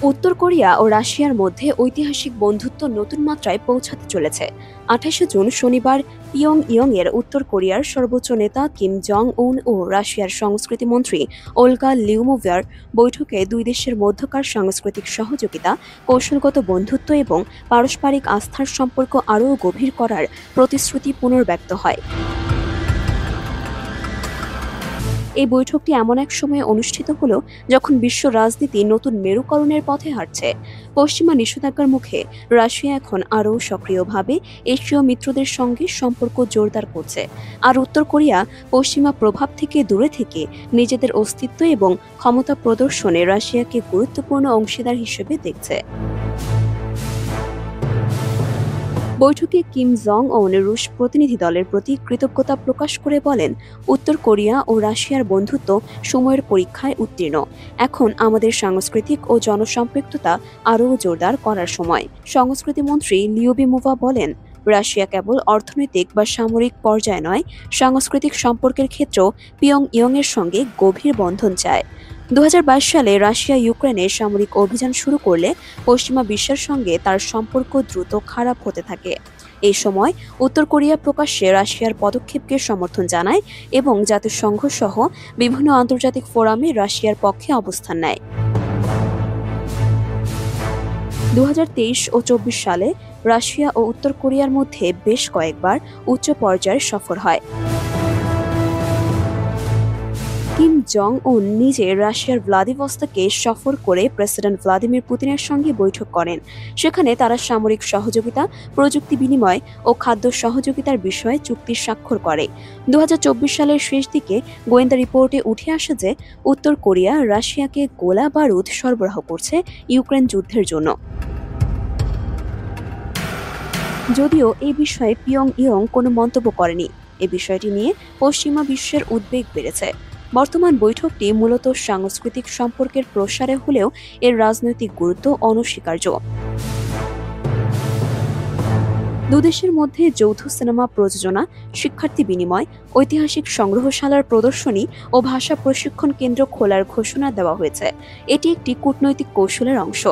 উত্তর কোরিয়া ও রাশিয়ার মধ্যে ঐতিহাসিক বন্ধুত্ব নতুন মাত্রায় পৌঁছাতে চলেছে। ২৮শে জুন শনিবার পিয়ংইয়ংয়ের উত্তর কোরিয়ার সর্বোচ্চ নেতা কিম জং উন ও রাশিয়ার সংস্কৃতি মন্ত্রী ওলগা লিউমোভিয়ার বৈঠকে দুই দেশের মধ্যকার সাংস্কৃতিক সহযোগিতা, কৌশলগত বন্ধুত্ব এবং পারস্পরিক আস্থার সম্পর্ক আরও গভীর করার প্রতিশ্রুতি পুনর্ব্যক্ত হয়। এই বৈঠকটি এমন এক সময়ে অনুষ্ঠিত হলো যখন বিশ্ব রাজনীতি নতুন মেরুকরণের পথে হাঁটছে। পশ্চিমা নিষেধাজ্ঞার মুখে রাশিয়া এখন আরও সক্রিয়ভাবে এশীয় মিত্রদের সঙ্গে সম্পর্ক জোরদার করছে, আর উত্তর কোরিয়া পশ্চিমা প্রভাব থেকে দূরে থেকে নিজেদের অস্তিত্ব এবং ক্ষমতা প্রদর্শনে রাশিয়াকে গুরুত্বপূর্ণ অংশীদার হিসেবে দেখছে। বৈঠকে কিম জং উন রুশ প্রতিনিধি দলের প্রতি কৃতজ্ঞতা প্রকাশ করে বলেন, উত্তর কোরিয়া ও রাশিয়ার বন্ধুত্ব সময়ের পরীক্ষায় উত্তীর্ণ। এখন আমাদের সাংস্কৃতিক ও জনসম্পৃক্ততা আরও জোরদার করার সময়। সংস্কৃতি মন্ত্রী লিউবিমোভা বলেন, রাশিয়া কেবল অর্থনৈতিক বা সামরিক পর্যায়ে নয়, সাংস্কৃতিক সম্পর্কের ক্ষেত্রেও পিয়ংইয়ংয়ের সঙ্গে গভীর বন্ধন চায়। ২০২২ সালে রাশিয়া ইউক্রেনে সামরিক অভিযান শুরু করলে পশ্চিমা বিশ্বের সঙ্গে তার সম্পর্ক দ্রুত খারাপ হতে থাকে। এই সময় উত্তর কোরিয়া প্রকাশ্যে রাশিয়ার পদক্ষেপকে সমর্থন জানায় এবং জাতিসংঘ সহ বিভিন্ন আন্তর্জাতিক ফোরামে রাশিয়ার পক্ষে অবস্থান নেয়। ২০২৩ ও ২৪ সালে রাশিয়া ও উত্তর কোরিয়ার মধ্যে বেশ কয়েকবার উচ্চ পর্যায়ের সফর হয়। কিম জং উন নিজে রাশিয়ার ভ্লাদিভস্টকে সফর করে প্রেসিডেন্ট ভ্লাদিমির পুতিনের সঙ্গে বৈঠক করেন। সেখানে তারা সামরিক সহযোগিতা, প্রযুক্তি বিনিময় ও খাদ্য সহযোগিতার বিষয়ে চুক্তি স্বাক্ষর করে। ২০২৪ সালের শেষ দিকে গোয়েন্দা রিপোর্টে উঠে আসে যে উত্তর কোরিয়া রাশিয়াকে গোলা বারুদ সরবরাহ করছে ইউক্রেন যুদ্ধের জন্য। যদিও এই বিষয়ে পিয়ংইয়ং কোনো মন্তব্য করেনি। এই বিষয়টি নিয়ে পশ্চিমা বিশ্বের উদ্বেগ বেড়েছে। বর্তমান বৈঠকটি মূলত সাংস্কৃতিক সম্পর্কের প্রসারে হলেও এর রাজনৈতিক গুরুত্ব অনস্বীকার্য। দুদেশের মধ্যে যৌথ সিনেমা প্রযোজনা, শিক্ষার্থী বিনিময়, ঐতিহাসিক সংগ্রহশালার প্রদর্শনী ও ভাষা প্রশিক্ষণ কেন্দ্র খোলার ঘোষণা দেওয়া হয়েছে। এটি একটি কূটনৈতিক কৌশলের অংশ,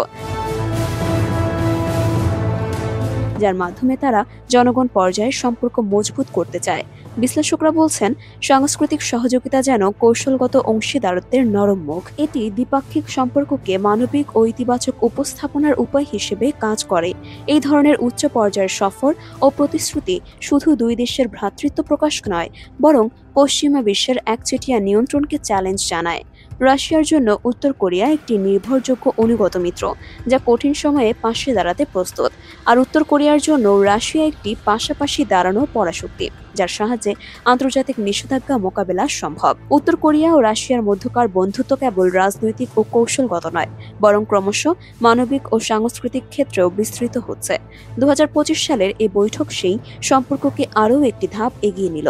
যার মাধ্যমে তারা জনগণ পর্যায়ে সম্পর্ক মজবুত করতে চায়। বিশ্লেষকরা বলছেন, সাংস্কৃতিক সহযোগিতা যেন কৌশলগত অংশীদারত্বের নরম মুখ। এটি দ্বিপাক্ষিক সম্পর্ককে মানবিক ও ইতিবাচক উপস্থাপনার উপায় হিসেবে কাজ করে। এই ধরনের উচ্চ পর্যায়ের সফর ও প্রতিশ্রুতি শুধু দুই দেশের ভ্রাতৃত্ব প্রকাশ নয়, বরং পশ্চিমা বিশ্বের একচেটিয়া নিয়ন্ত্রণকে চ্যালেঞ্জ জানায়। রাশিয়ার জন্য উত্তর কোরিয়া একটি নির্ভরযোগ্য অনুগত মিত্র, যা কঠিন সময়ে পাশে দাঁড়াতে প্রস্তুত, আর উত্তর কোরিয়ার জন্য রাশিয়া একটি পাশাপাশি দাঁড়ানো পরাশক্তি, যার সাহায্যে আন্তর্জাতিক নিষেধাজ্ঞা মোকাবেলা সম্ভব। উত্তর কোরিয়া ও রাশিয়ার মধ্যকার বন্ধুত্ব কেবল রাজনৈতিক ও কৌশলগত নয়, বরং ক্রমশ মানবিক ও সাংস্কৃতিক ক্ষেত্রেও বিস্তৃত হচ্ছে। ২০২৫ সালের এই বৈঠক সেই সম্পর্ককে আরও একটি ধাপ এগিয়ে নিল।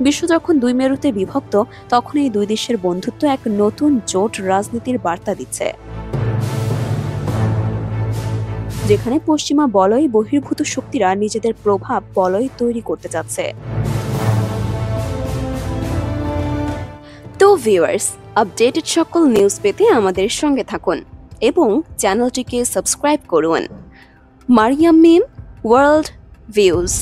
বিশ্ব যখন দুই মেরুতে বিভক্ত, তখন এই দুই দেশের বন্ধুত্ব এক নতুন জোট রাজনীতির বার্তা দিচ্ছে, যেখানে পশ্চিমা বলয় বহির্ভূত শক্তিরা নিজেদের প্রভাব বলয় তৈরি করতে যাচ্ছে। তো ভিউয়ার্স, আপডেটেড সকল নিউজ পেতে আমাদের সঙ্গে থাকুন এবং চ্যানেলটিকে সাবস্ক্রাইব করুন। মারিয়াম মিম ওয়ার্ল্ড ভিউজ।